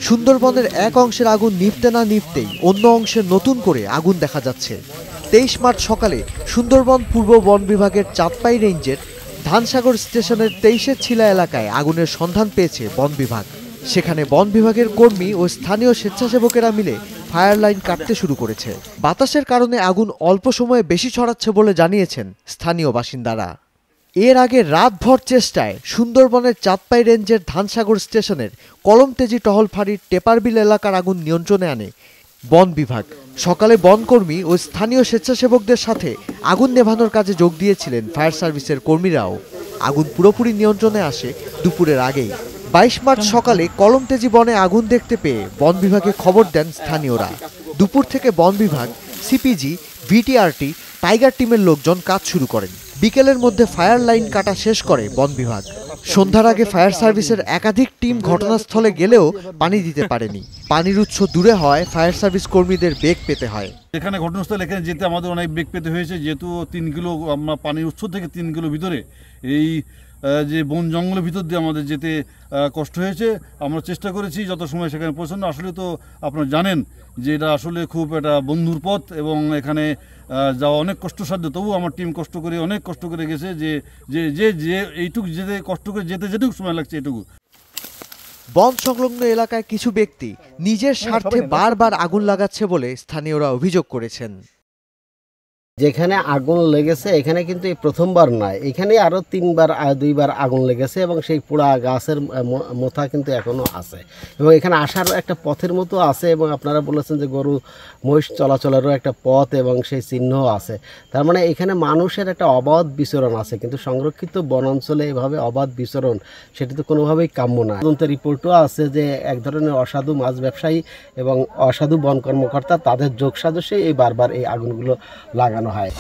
সুন্দরবনের এক অংশের আগুন নিভতে না নিভতেই অন্য অংশে নতুন করে আগুন দেখা যাচ্ছে। 23 মার্চ সকালে সুন্দরবন পূর্ব বন বিভাগের চাঁদপাই রেঞ্জের ধানসাগর স্টেশনের 23-এর ছিলা এলাকায় আগুনের সন্ধান পেয়েছে বন বিভাগ। সেখানে বন বিভাগের কর্মী ও স্থানীয় স্বেচ্ছাসেবকেরা মিলে ফায়ার লাইন কাটতে শুরু করেছে। বাতাসের কারণে আগুন অল্প সময়ে বেশি ছড়াচ্ছে বলে জানিয়েছেন স্থানীয় বাসিন্দারা। এর আগে রাতভর চেষ্টায় সুন্দরবনের চাঁদপাই রেঞ্জের ধানসাগর স্টেশনের কলমতেজি টহল ফাঁড়ির টেপারবিল এলাকার আগুন নিয়ন্ত্রণে আনে বন বিভাগ। সকালে বনকর্মী ও স্থানীয় স্বেচ্ছাসেবকদের সাথে আগুন নেভানোর কাজে যোগ দিয়েছিলেন ফায়ার সার্ভিসের কর্মীরাও। আগুন পুরোপুরি নিয়ন্ত্রণে আসে দুপুরের আগেই। 22 মার্চ সকালে কলমতেজি বনে আগুন দেখতে পেয়ে বন বিভাগে খবর দেন স্থানীয়রা। দুপুর থেকে বন বিভাগ, সিপিজি, ভিটিআরটি, টাইগার টিমের লোকজন কাজ শুরু করেন। বিকেলের মধ্যে ফায়ার লাইন কাটা শেষ করে বন বিভাগ। সন্ধ্যার আগে ফায়ার সার্ভিসের একাধিক টিম ঘটনাস্থলে গেলেও পানি দিতে পারেনি। পানির উৎস দূরে হয় ফায়ার সার্ভিস কর্মীদের বেগ পেতে হয়। এখানে ঘটনাস্থলে এখানে যেতে আমাদের অনেক বেগ পেতে হয়েছে, যেহেতু 3 কিলো আমরা পানির উৎস থেকে 3 কিলো ভিতরে এই যে বন জঙ্গলের ভিতর দিয়ে আমাদের যেতে কষ্ট হয়েছে। আমরা চেষ্টা করেছি যত সময় সেখানে পৌঁছানো। আসলে তো আপনারা জানেন যে এটা আসলে খুব একটা বন্ধুর পথ এবং এখানে যাওয়া অনেক কষ্টসাধ্য। তবু আমার টিম অনেক কষ্ট করে গেছে যে যে যে যে এইটুকু যেতে কষ্ট করে যেটুকু সময় লাগছে এটুকু। বন সংলগ্ন এলাকায় কিছু ব্যক্তি নিজের স্বার্থে বারবার আগুন লাগাচ্ছে বলে স্থানীয়রা অভিযোগ করেছেন। যেখানে আগুন লেগেছে এখানে কিন্তু এই প্রথমবার নয়, এখানে আরও 2বার আগুন লেগেছে এবং সেই পোড়া গাছের মোথা কিন্তু এখনও আছে এবং এখানে আসার একটা পথের মতো আছে এবং আপনারা বলেছেন যে গরু মহিষ চলাচলেরও একটা পথ এবং সেই চিহ্নও আছে। তার মানে এখানে মানুষের একটা অবাধ বিচরণ আছে, কিন্তু সংরক্ষিত বনাঞ্চলে এভাবে অবাধ বিচরণ সেটা তো কোনোভাবেই কাম্য না। তদন্তের রিপোর্টও আছে যে এক ধরনের অসাধু মাছ ব্যবসায়ী এবং অসাধু বন কর্মকর্তা তাদের যোগসাজশে এই বারবার এই আগুনগুলো লাগানো হয়।